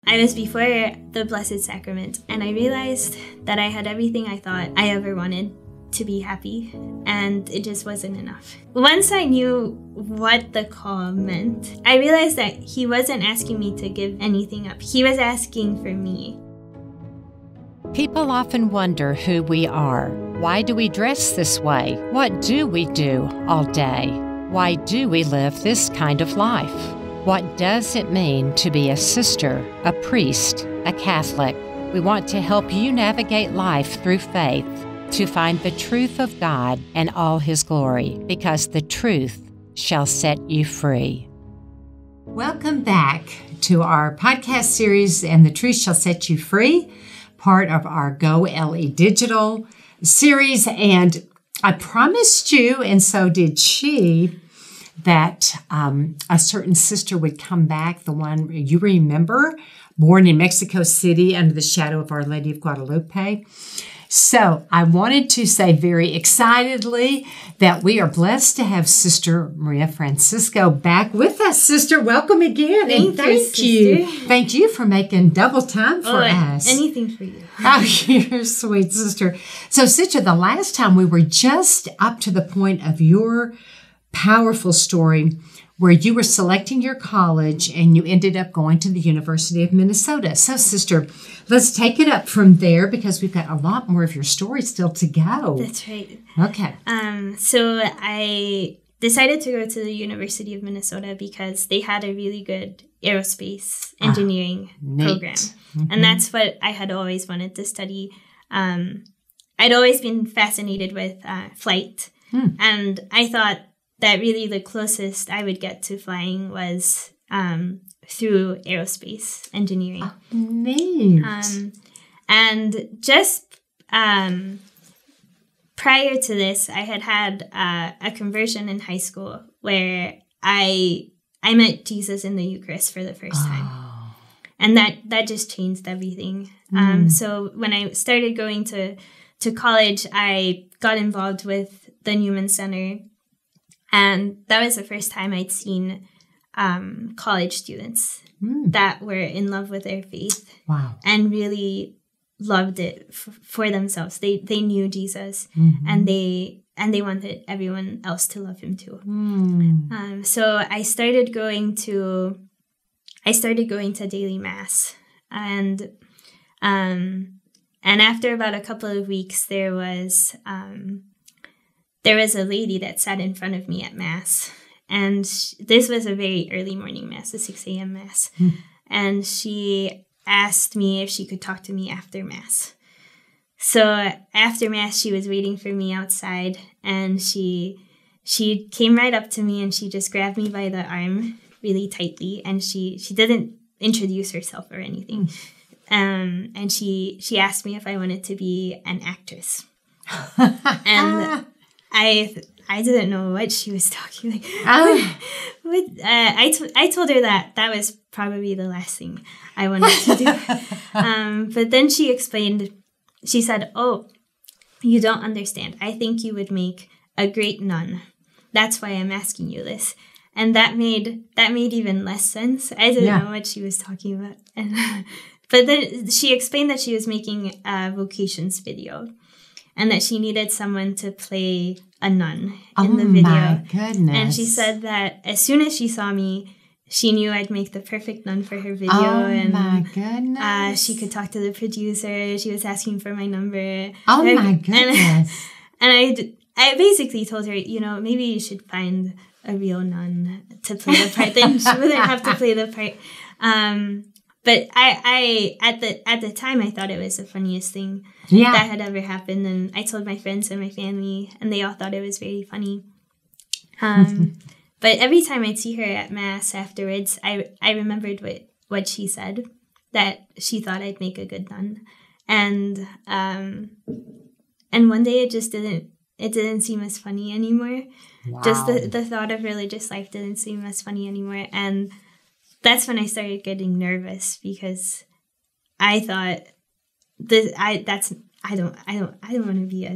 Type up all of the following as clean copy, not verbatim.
I was before the Blessed Sacrament, and I realized that I had everything I thought I ever wanted to be happy, and it just wasn't enough. Once I knew what the call meant, I realized that he wasn't asking me to give anything up. He was asking for me. People often wonder who we are. Why do we dress this way? What do we do all day? Why do we live this kind of life? What does it mean to be a sister, a priest, a Catholic? We want to help you navigate life through faith to find the truth of God and all His glory, because the truth shall set you free. Welcome back to our podcast series, And the Truth Shall Set You Free, part of our Go LE Digital series. And I promised you, and so did she, that a certain sister would come back, the one you remember, born in Mexico City under the shadow of Our Lady of Guadalupe. So I wanted to say very excitedly that we are blessed to have Sister Maria Francisco back with us. Sister, welcome again. Thank you. Thank you for making double time for us. Anything for you. Oh, you're sweet, sister. So, sister, the last time we were just up to the point of your powerful story where you were selecting your college and you ended up going to the University of Minnesota. So, sister, let's take it up from there because we've got a lot more of your story still to go. That's right. Okay. So I decided to go to the University of Minnesota because they had a really good aerospace engineering program. Mm-hmm. And that's what I had always wanted to study. I'd always been fascinated with flight. And I thought that really the closest I would get to flying was through aerospace engineering. Oh, neat. And just prior to this, I had a conversion in high school where I met Jesus in the Eucharist for the first time. And that just changed everything. So when I started going to college, I got involved with the Newman Center. And that was the first time I'd seen college students that were in love with their faith. Wow. And really loved it for themselves. They knew Jesus, and they wanted everyone else to love him too. So I started going to daily mass, and after about a couple of weeks, there was a lady that sat in front of me at mass, and this was a very early morning mass, a 6 a.m. mass, and she asked me if she could talk to me after mass. So after mass, she was waiting for me outside, and she came right up to me, and she just grabbed me by the arm really tightly, and she didn't introduce herself or anything, and she asked me if I wanted to be an actress, and I didn't know what she was talking like. I told her that was probably the last thing I wanted to do. But then she explained, she said, "Oh, you don't understand. I think you would make a great nun. That's why I'm asking you this." And that made even less sense. I didn't know what she was talking about. But then she explained that she was making a Vocations video, and that she needed someone to play a nun in the video. Oh, my goodness. And she said that as soon as she saw me, she knew I'd make the perfect nun for her video. Oh, my goodness. She could talk to the producer. She was asking for my number. Oh, my goodness. And I basically told her, maybe you should find a real nun to play the part. Then she wouldn't have to play the part. But I at the time, I thought it was the funniest thing that had ever happened. And I told my friends and my family, and they all thought it was very funny. But every time I'd see her at mass afterwards, I remembered what she said, that she thought I'd make a good nun. And one day it didn't seem as funny anymore. Wow. Just the thought of religious life didn't seem as funny anymore. And that's when I started getting nervous, because I thought I don't want to be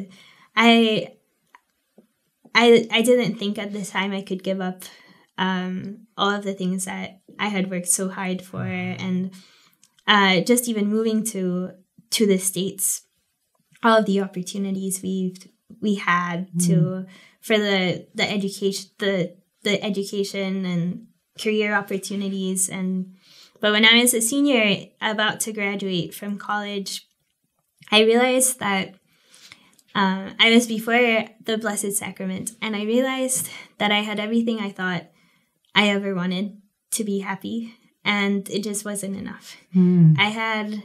I didn't think at the time I could give up all of the things that I had worked so hard for, and just even moving to the States, all of the opportunities we had for the education and career opportunities. But when I was a senior about to graduate from college, I realized that I was before the Blessed Sacrament, and I realized that I had everything I thought I ever wanted to be happy, and it just wasn't enough. I had,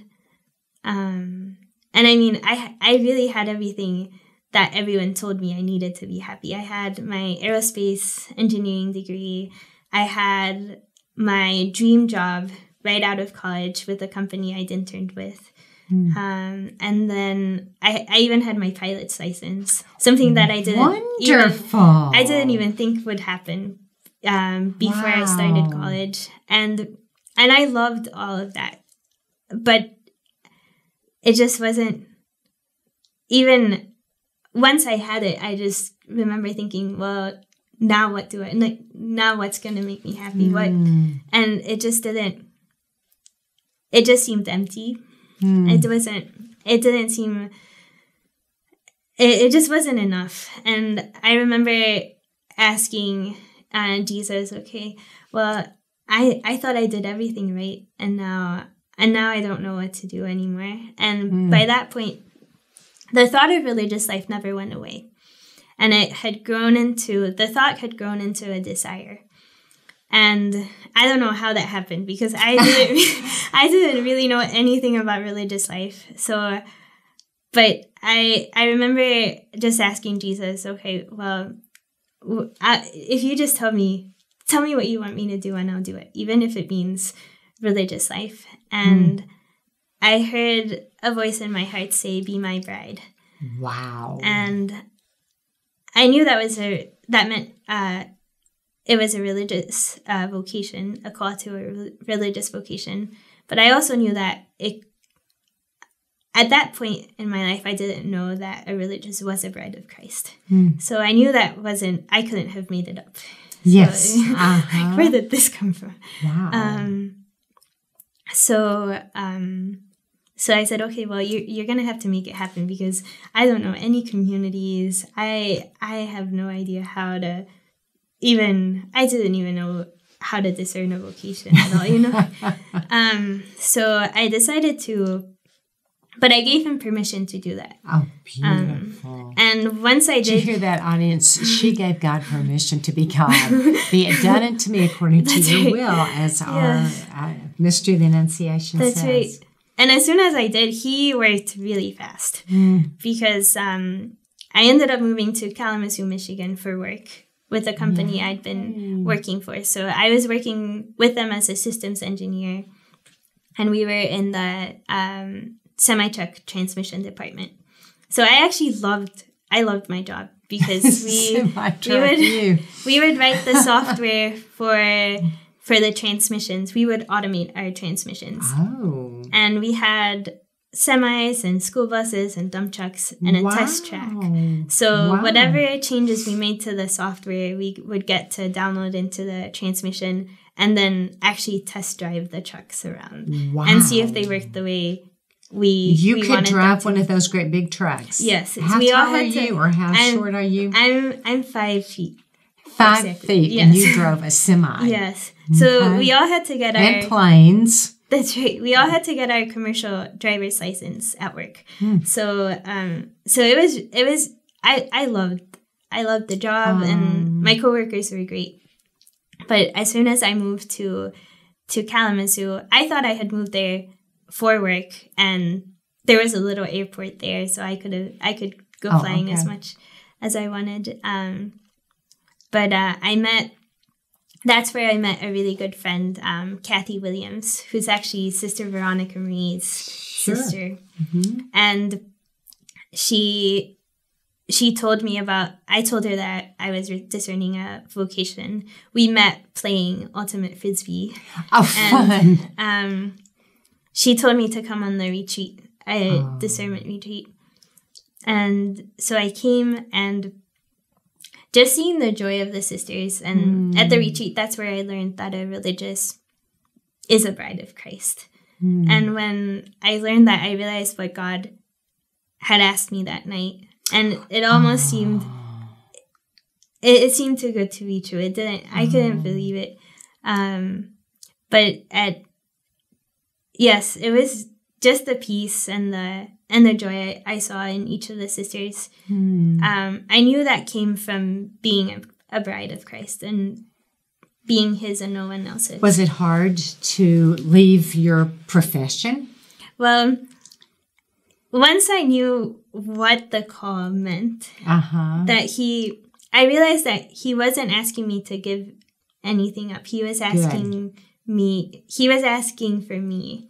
and I mean, I really had everything that everyone told me I needed to be happy. I had my aerospace engineering degree. I had my dream job right out of college with a company I'd interned with. And then I even had my pilot's license, something that I didn't even think would happen before I started college. And I loved all of that. But it just wasn't, even once I had it, I just remember thinking, well, now what do I, like, now what's going to make me happy? What? And it just didn't, it just seemed empty. It didn't seem, it just wasn't enough. And I remember asking Jesus, okay, well, I thought I did everything right, and now I don't know what to do anymore. And by that point, the thought of religious life never went away. And the thought had grown into a desire. And I don't know how that happened, because I didn't really know anything about religious life. So, but I remember just asking Jesus, okay, well, if you just tell me what you want me to do, and I'll do it, even if it means religious life. And I heard a voice in my heart say, "Be my bride." Wow. And I knew that meant it was a religious vocation, a call to a religious vocation. But I also knew that at that point in my life, I didn't know that a religious was a bride of Christ. So I knew I couldn't have made it up. Yes. So, where did this come from? Wow. So I said, okay, well, you're going to have to make it happen, because I don't know any communities. I have no idea how to I didn't even know how to discern a vocation at all, you know? So I decided but I gave him permission to do that. Oh, beautiful. And once I did. Did you hear that, audience? She gave God permission to be God. Be it done unto me according to your will, as our mystery of the Annunciation says. That's right. And as soon as I did, he worked really fast, because I ended up moving to Kalamazoo, Michigan for work with a company I'd been working for. So I was working with them as a systems engineer, and we were in the semi-truck transmission department. So I actually loved my job, because we would write the software for the transmissions. We would automate our transmissions. Oh. And we had semis and school buses and dump trucks and a test track. So whatever changes we made to the software, we would get to download into the transmission and then actually test drive the trucks around and see if they worked the way we could drive one of those great big trucks. Yes. How tall are you, or how short are you? I'm 5 feet. 5 feet, yes. And you drove a semi. Yes. So we all had to get and planes. That's right. We all had to get our commercial driver's license at work. So it was. I loved the job, and my coworkers were great. But as soon as I moved to Kalamazoo, I thought I had moved there for work, and there was a little airport there, so I could go flying as much as I wanted. But that's where I met a really good friend, Kathy Williams, who's actually Sister Veronica Marie's sister. And she told me I told her that I was discerning a vocation. We met playing Ultimate Frisbee. Oh, fun. And she told me to come on the retreat, discernment retreat. And so I came, and just seeing the joy of the sisters, and at the retreat, that's where I learned that a religious is a bride of Christ. And when I learned that, I realized what God had asked me that night. And it almost seemed, it seemed too good to be true. It didn't, I couldn't believe it. But yes, it was just the peace and the joy I saw in each of the sisters. I knew that came from being a bride of Christ and being his and no one else's. Was it hard to leave your profession? Well, once I knew what the call meant, that I realized that he wasn't asking me to give anything up. He was asking me, he was asking for me.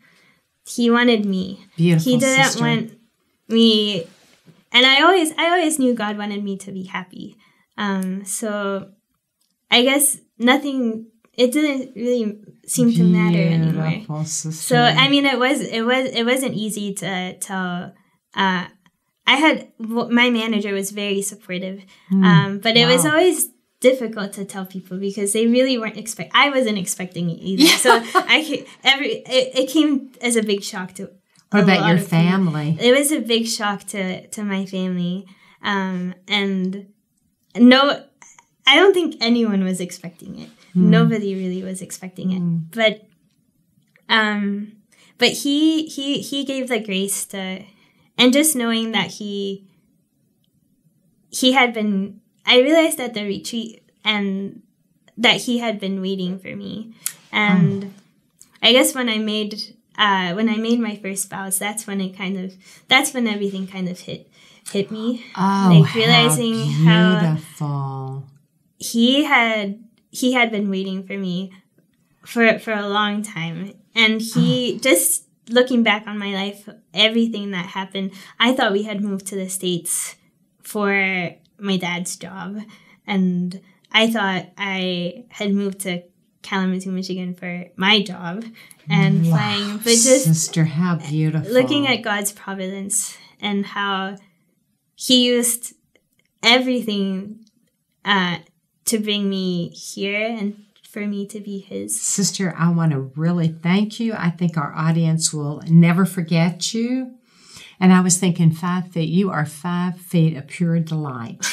He wanted me. Beautiful, he didn't sister. want me, and I always knew God wanted me to be happy. So I guess it didn't really seem to matter anymore. Sister. So I mean, it wasn't easy to tell. My manager was very supportive, but it was always difficult to tell people because they really weren't I wasn't expecting it either. So it came as a big shock to. What about your family? It was a big shock to my family, and no, I don't think anyone was expecting it. Nobody really was expecting it, but he gave the grace to, and just knowing that he had been. I realized at the retreat and that he had been waiting for me, and I guess when I made my first vows, that's when everything kind of hit me. Like realizing how beautiful. He had been waiting for me for a long time, and he just looking back on my life, everything that happened. I thought we had moved to the States for my dad's job, and I thought I had moved to Kalamazoo, Michigan for my job and flying, but just sister, how beautiful. Looking at God's providence and how he used everything to bring me here and for me to be his. Sister, I want to really thank you. I think our audience will never forget you. And I was thinking 5 feet. You are 5 feet of pure delight.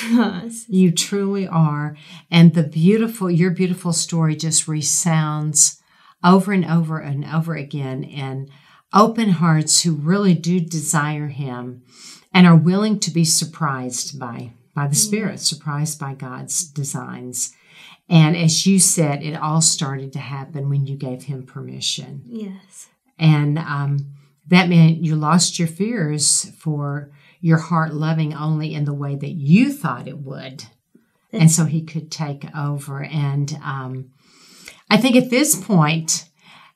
You truly are. And your beautiful story just resounds over and over and over again. And open hearts who really do desire him and are willing to be surprised by the Spirit, surprised by God's designs. And as you said, it all started to happen when you gave him permission. Yes. And that meant you lost your fears for your heart loving only in the way that you thought it would. And so he could take over. And I think at this point,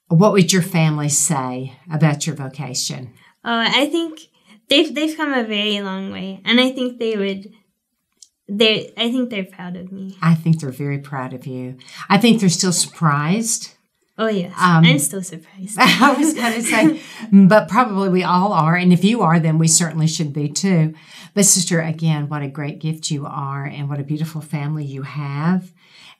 what would your family say about your vocation? Oh, I think they've come a very long way. And I think I think they're proud of me. I think they're very proud of you. I think they're still surprised. Oh, yes. I'm still surprised. I was going to say, but probably we all are. And if you are, then we certainly should be too. But sister, again, what a great gift you are and what a beautiful family you have.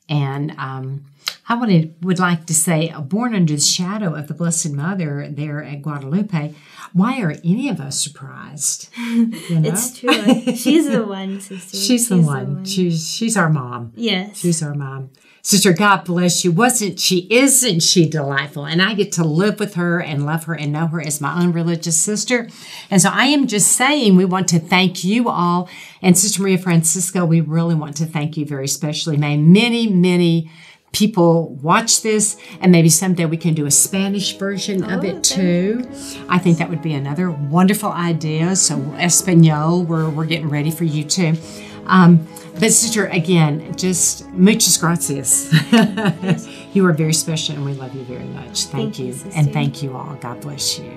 And I would like to say, born under the shadow of the Blessed Mother there at Guadalupe, why are any of us surprised? You know? It's true. She's the one, sister. She's the one. She's our mom. Yes. She's our mom. Sister, God bless you. Isn't she delightful? And I get to live with her and love her and know her as my own religious sister. And so I am just saying we want to thank you all. And Sister Maria Francisco, we really want to thank you very specially. May many, many people watch this, and maybe someday we can do a Spanish version of it too. I think that would be another wonderful idea. So Espanol, we're getting ready for you too. But sister, again, just muchas gracias. You are very special and we love you very much. Thank you. Sister. And thank you all. God bless you.